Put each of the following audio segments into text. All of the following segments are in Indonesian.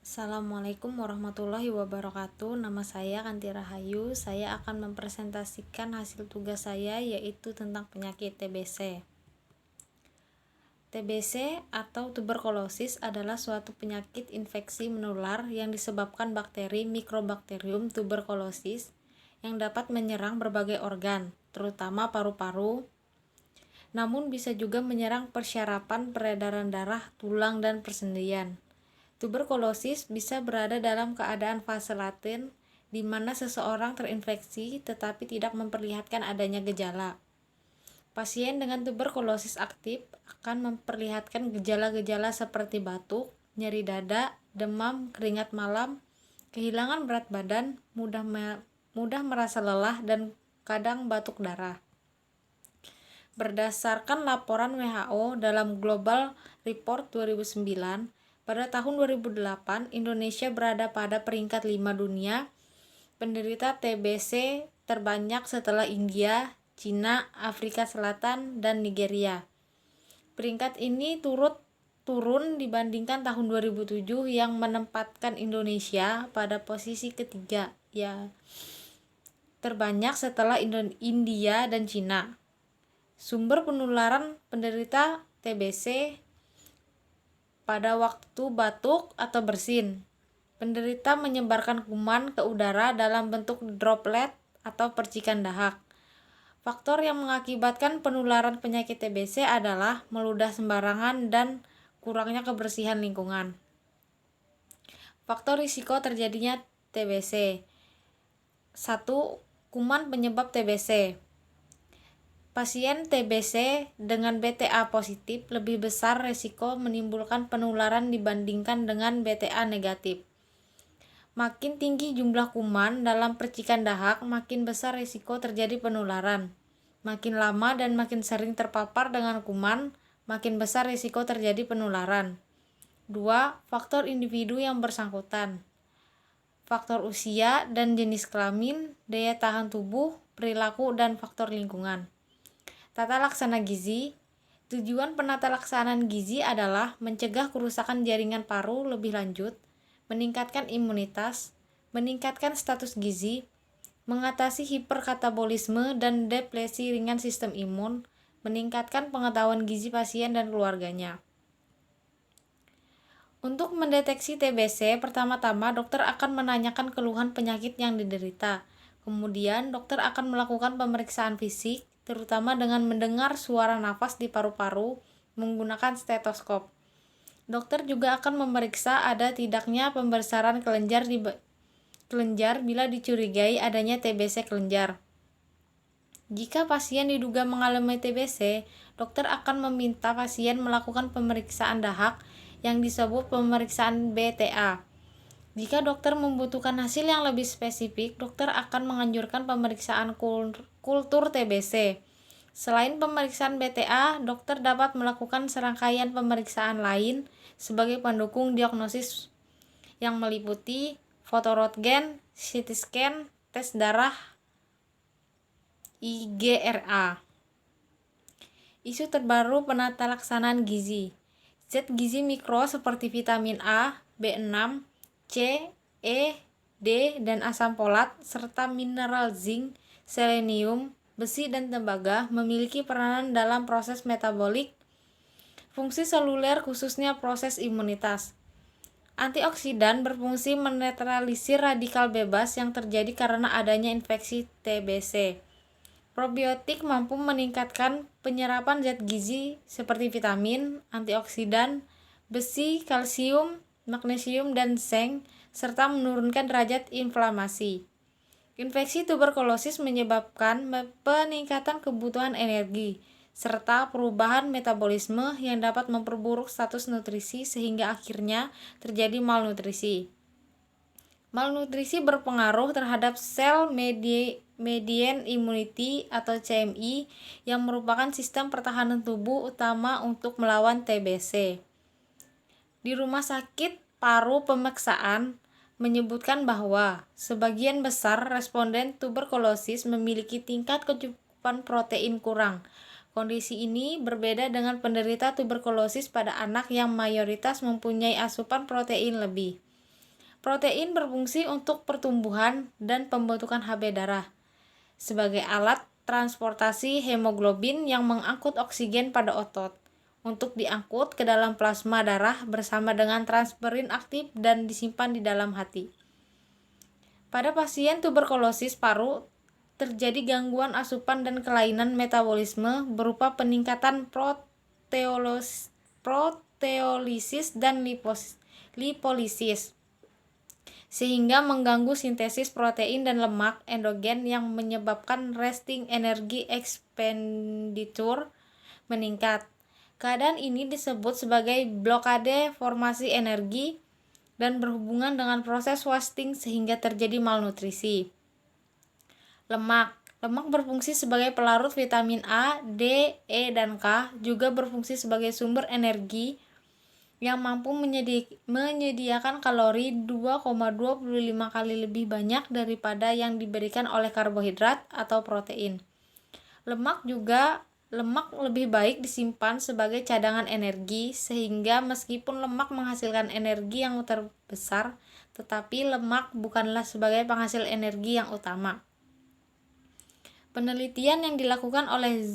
Assalamualaikum warahmatullahi wabarakatuh. Nama saya Kanti Rahayu. Saya akan mempresentasikan hasil tugas saya, yaitu tentang penyakit TBC. TBC atau tuberkulosis adalah suatu penyakit infeksi menular yang disebabkan bakteri Mycobacterium tuberculosis yang dapat menyerang berbagai organ, terutama paru-paru, namun bisa juga menyerang persyaratan peredaran darah, tulang, dan persendian. Tuberkulosis bisa berada dalam keadaan fase laten, di mana seseorang terinfeksi tetapi tidak memperlihatkan adanya gejala. Pasien dengan tuberkulosis aktif akan memperlihatkan gejala-gejala seperti batuk, nyeri dada, demam, keringat malam, kehilangan berat badan, mudah merasa lelah, dan kadang batuk darah. Berdasarkan laporan WHO dalam Global Report 2009, pada tahun 2008, Indonesia berada pada peringkat 5 dunia penderita TBC terbanyak setelah India, Cina, Afrika Selatan, dan Nigeria. Peringkat ini turun dibandingkan tahun 2007 yang menempatkan Indonesia pada posisi ketiga, terbanyak setelah India dan Cina. Sumber penularan penderita TBC pada waktu batuk atau bersin. Penderita menyebarkan kuman ke udara dalam bentuk droplet atau percikan dahak. Faktor yang mengakibatkan penularan penyakit TBC adalah meludah sembarangan dan kurangnya kebersihan lingkungan. Faktor risiko terjadinya TBC. 1. Kuman penyebab TBC. Pasien TBC dengan BTA positif lebih besar risiko menimbulkan penularan dibandingkan dengan BTA negatif. Makin tinggi jumlah kuman dalam percikan dahak, makin besar risiko terjadi penularan. Makin lama dan makin sering terpapar dengan kuman, makin besar risiko terjadi penularan. 2. Faktor individu yang bersangkutan. Faktor usia dan jenis kelamin, daya tahan tubuh, perilaku, dan faktor lingkungan. Tata laksana gizi. Tujuan penata laksanaan gizi adalah mencegah kerusakan jaringan paru lebih lanjut, meningkatkan imunitas, meningkatkan status gizi, mengatasi hiperkatabolisme dan depresi ringan sistem imun, meningkatkan pengetahuan gizi pasien dan keluarganya. Untuk mendeteksi TBC, pertama-tama dokter akan menanyakan keluhan penyakit yang diderita. Kemudian, dokter akan melakukan pemeriksaan fisik, terutama dengan mendengar suara nafas di paru-paru menggunakan stetoskop. Dokter juga akan memeriksa ada tidaknya pembesaran kelenjar bila dicurigai adanya TBC kelenjar. Jika pasien diduga mengalami TBC, dokter akan meminta pasien melakukan pemeriksaan dahak yang disebut pemeriksaan BTA. Jika dokter membutuhkan hasil yang lebih spesifik, dokter akan menganjurkan pemeriksaan kultur TBC. Selain pemeriksaan BTA, dokter dapat melakukan serangkaian pemeriksaan lain sebagai pendukung diagnosis yang meliputi fotoröntgen, CT scan, tes darah, IGRA. Isu terbaru penata laksanaan gizi. Zat gizi mikro seperti vitamin A, B6, C, E, D, dan asam folat, serta mineral zinc, selenium, besi, dan tembaga memiliki peranan dalam proses metabolik, fungsi seluler khususnya proses imunitas. Antioksidan berfungsi menetralisir radikal bebas yang terjadi karena adanya infeksi TBC. Probiotik mampu meningkatkan penyerapan zat gizi seperti vitamin, antioksidan, besi, kalsium, magnesium, dan zinc, serta menurunkan derajat inflamasi. Infeksi tuberkulosis menyebabkan peningkatan kebutuhan energi, serta perubahan metabolisme yang dapat memperburuk status nutrisi sehingga akhirnya terjadi malnutrisi. Malnutrisi berpengaruh terhadap sel median immunity atau CMI yang merupakan sistem pertahanan tubuh utama untuk melawan TBC. Di Rumah Sakit Paru Pemeksaan menyebutkan bahwa sebagian besar responden tuberkulosis memiliki tingkat kecukupan protein kurang. Kondisi ini berbeda dengan penderita tuberkulosis pada anak yang mayoritas mempunyai asupan protein lebih. Protein berfungsi untuk pertumbuhan dan pembentukan HB darah sebagai alat transportasi hemoglobin yang mengangkut oksigen pada otot untuk diangkut ke dalam plasma darah bersama dengan transferin aktif dan disimpan di dalam hati. Pada pasien tuberkulosis paru terjadi gangguan asupan dan kelainan metabolisme berupa peningkatan proteolisis dan lipolisis sehingga mengganggu sintesis protein dan lemak endogen yang menyebabkan resting energy expenditure meningkat. Keadaan ini disebut sebagai blokade formasi energi dan berhubungan dengan proses wasting sehingga terjadi malnutrisi. Lemak berfungsi sebagai pelarut vitamin A, D, E, dan K, juga berfungsi sebagai sumber energi yang mampu menyediakan kalori 2,25 kali lebih banyak daripada yang diberikan oleh karbohidrat atau protein. Lemak lebih baik disimpan sebagai cadangan energi, sehingga meskipun lemak menghasilkan energi yang terbesar, tetapi lemak bukanlah sebagai penghasil energi yang utama. Penelitian yang dilakukan oleh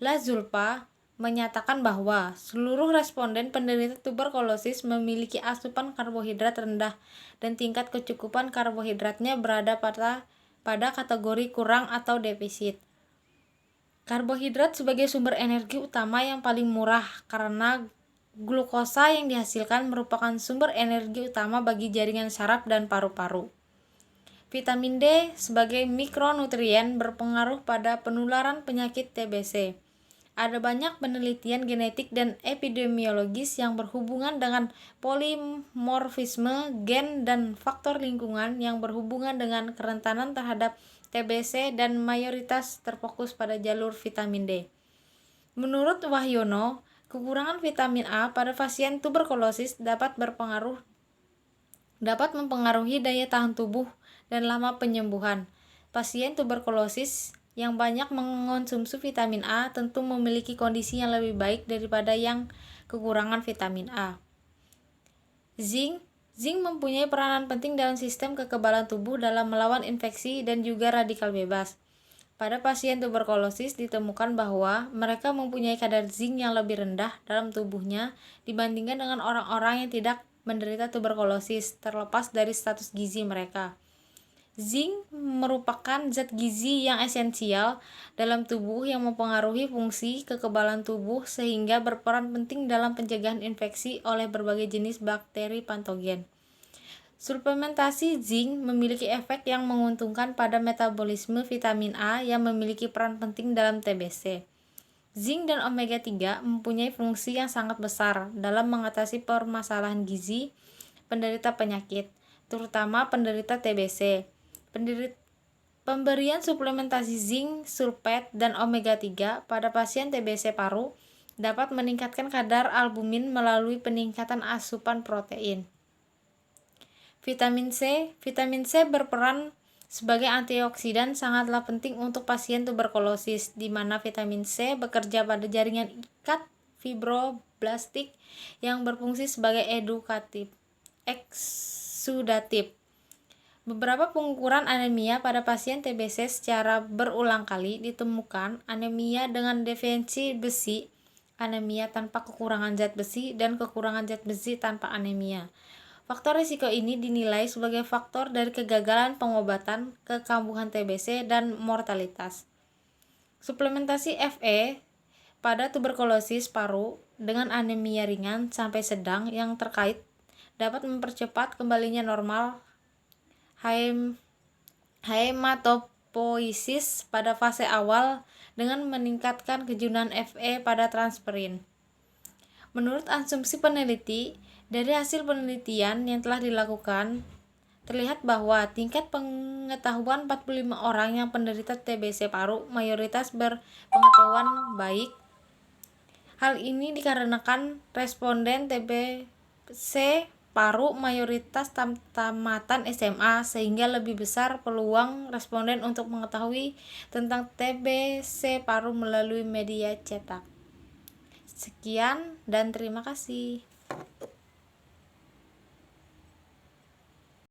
Lazulpa menyatakan bahwa seluruh responden penderita tuberkulosis memiliki asupan karbohidrat rendah dan tingkat kecukupan karbohidratnya berada pada kategori kurang atau defisit. Karbohidrat sebagai sumber energi utama yang paling murah karena glukosa yang dihasilkan merupakan sumber energi utama bagi jaringan saraf dan paru-paru. Vitamin D sebagai mikronutrien berpengaruh pada penularan penyakit TBC. Ada banyak penelitian genetik dan epidemiologis yang berhubungan dengan polimorfisme gen dan faktor lingkungan yang berhubungan dengan kerentanan terhadap TBC dan mayoritas terfokus pada jalur vitamin D. Menurut Wahyono, kekurangan vitamin A pada pasien tuberkulosis dapat mempengaruhi daya tahan tubuh dan lama penyembuhan. Pasien tuberkulosis yang banyak mengonsumsi vitamin A tentu memiliki kondisi yang lebih baik daripada yang kekurangan vitamin A. Zinc mempunyai peranan penting dalam sistem kekebalan tubuh dalam melawan infeksi dan juga radikal bebas. Pada pasien tuberkulosis ditemukan bahwa mereka mempunyai kadar zinc yang lebih rendah dalam tubuhnya dibandingkan dengan orang-orang yang tidak menderita tuberkulosis, terlepas dari status gizi mereka. Zinc merupakan zat gizi yang esensial dalam tubuh yang mempengaruhi fungsi kekebalan tubuh sehingga berperan penting dalam pencegahan infeksi oleh berbagai jenis bakteri patogen. Suplementasi zinc memiliki efek yang menguntungkan pada metabolisme vitamin A yang memiliki peran penting dalam TBC. Zinc dan omega 3 mempunyai fungsi yang sangat besar dalam mengatasi permasalahan gizi penderita penyakit, terutama penderita TBC. Pemberian suplementasi zinc, sulfat, dan omega 3 pada pasien TBC paru dapat meningkatkan kadar albumin melalui peningkatan asupan protein. Vitamin C berperan sebagai antioksidan sangatlah penting untuk pasien tuberkulosis, di mana vitamin C bekerja pada jaringan ikat fibroblastik yang berfungsi sebagai eksudatif. Beberapa pengukuran anemia pada pasien TBC secara berulang kali ditemukan anemia dengan defisiensi besi, anemia tanpa kekurangan zat besi, dan kekurangan zat besi tanpa anemia. Faktor risiko ini dinilai sebagai faktor dari kegagalan pengobatan, kekambuhan TBC, dan mortalitas. Suplementasi Fe pada tuberkulosis paru dengan anemia ringan sampai sedang yang terkait dapat mempercepat kembalinya normal hematopoiesis pada fase awal dengan meningkatkan kejunan Fe pada transferin. Menurut asumsi peneliti, dari hasil penelitian yang telah dilakukan, terlihat bahwa tingkat pengetahuan 45 orang yang penderita TBC paru mayoritas berpengetahuan baik. Hal ini dikarenakan responden TBC paru mayoritas tamatan SMA, sehingga lebih besar peluang responden untuk mengetahui tentang TBC paru melalui media cetak. Sekian dan terima kasih.